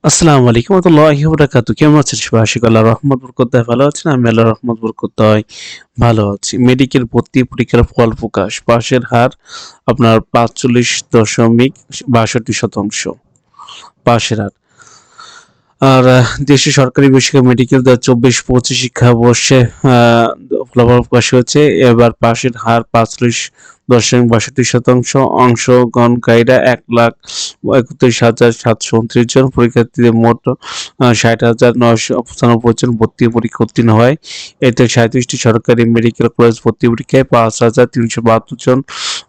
আসসালামু আলাইকুম ওয়া বারাকাতুহু। কেমন আছেন সবাই? আশা করি আল্লাহর রহমত বরকতায় ভালো আছেন। আমি আল্লাহর রহমত বরকতায় ভালো আছি। মেডিকেল ভর্তি পরীক্ষার ফল প্রকাশ। পাসের হার আপনার ৪৫.৬২% পাসের হার। আর দেশে সরকারি বেসরকারি মেডিকেল ২০২৪-২৫ শিক্ষাবর্ষে ফলাফল প্রকাশ হয়েছে। এবার পাসের হার ৪৫.৬২%। অংশগ্রহণকারীরা ১,৩১,৭২৯ জন। পরীক্ষার্থীদের মোট ৬০,৯৯৫ জন ভর্তি পরীক্ষা উত্তীর্ণ হয়। এতে ৩৭টি সরকারি মেডিকেল কলেজ ভর্তি পরীক্ষায় ৫,৩৭২ জন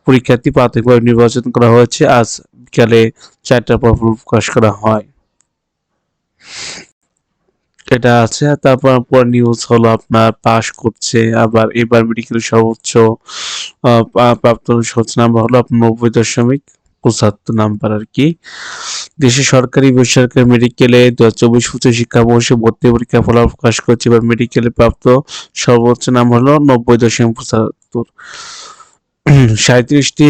পরীক্ষার্থী প্রাথমিকভাবে নির্বাচন করা হয়েছে। আজ বিকালে ৪টার পর ফল প্রকাশ করা হয়। এটা আছে। তারপর নিউজ হলো আপনার পাস করছে। আবার এবার মেডিকেলের সর্বোচ্চ প্রাপ্ত সর্বোচ্চ নাম্বার হলো আপনার ৯০.৭৫ নাম্বার আরকি। দেশের সরকারি বেসরকারি মেডিকেলে ২০২৪-২৫ শিক্ষাবর্ষে ভর্তি পরীক্ষার ফলাফল প্রকাশ করেছে। এবার মেডিকেলে প্রাপ্ত সর্বোচ্চ নাম্বার হলো ৯০.৭৫। ৩৭টি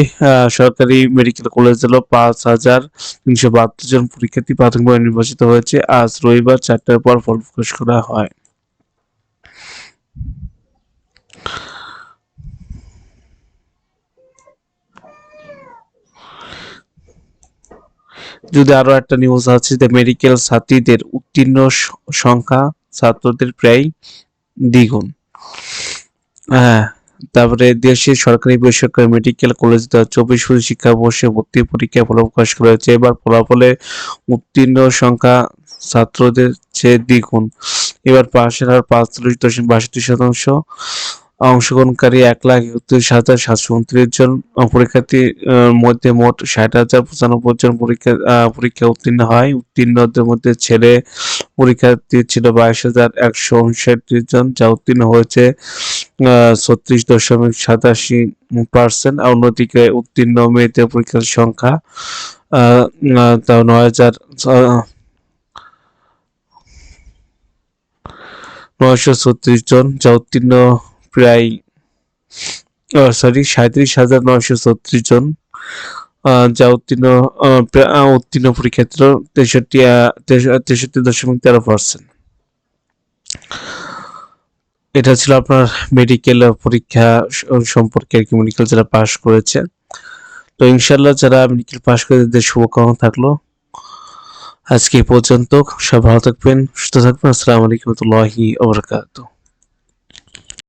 সরকারি মেডিকেল কলেজ হলো ৫,৩৭২ জন পরীক্ষার্থী প্রাথমিকভাবে নির্বাচিত হয়েছে। আজ রবিবার ৪টার পর ফল প্রকাশ করা হয়। যদি আরো একটা নিউজ আছে যে মেডিকেল ছাত্রীদের উত্তীর্ণ সংখ্যা ছাত্রদের প্রায় দ্বিগুণ। হ্যাঁ, তারপরে দেশের সরকারি বেসরকারি মেডিকেল কলেজ ২০২৪-২৫ শিক্ষাবর্ষে ভর্তি পরীক্ষার ফলাফল প্রকাশ করা হয়েছে। এবার ফলাফলে উত্তীর্ণ সংখ্যা ছাত্রদের চেয়ে দ্বিগুণ। এবার পাসের হার ৪৫.৬২%। অংশগ্রহণকারী ১,৩১,৭২৯ জন। পরীক্ষার্থীর মধ্যে মোট ৬০,০৯৫ জন পরীক্ষায় উত্তীর্ণ হয়। উত্তীর্ণদের মধ্যে ছেলে পরীক্ষার্থী ছিল ২২,১৫৯ জন, যা উত্তীর্ণ হয়েছে ৩৬.৮৭%। অন্যদিকে উত্তীর্ণ মেয়েদের পরীক্ষার সংখ্যা তাও ৯,৯৩৬ জন, যা উত্তীর্ণ প্রায় ৩৭,৯৩৬ জন, যা উত্তীর্ণ পরীক্ষার্থীর 63.13%। এটা ছিল আপনার মেডিকেল পরীক্ষা সম্পর্কে আর কি, মেডিকেল যারা পাস করেছে। তো ইনশাল্লাহ যারা মেডিকেল পাস করে তাদের শুভকামনা থাকলো। আজকে এই পর্যন্ত। সবাই ভালো থাকবেন, সুস্থ থাকবেন। আসসালামু আলাইকুম ওয়া রাহমাতুল্লাহি ওয়া বারাকাতুহু।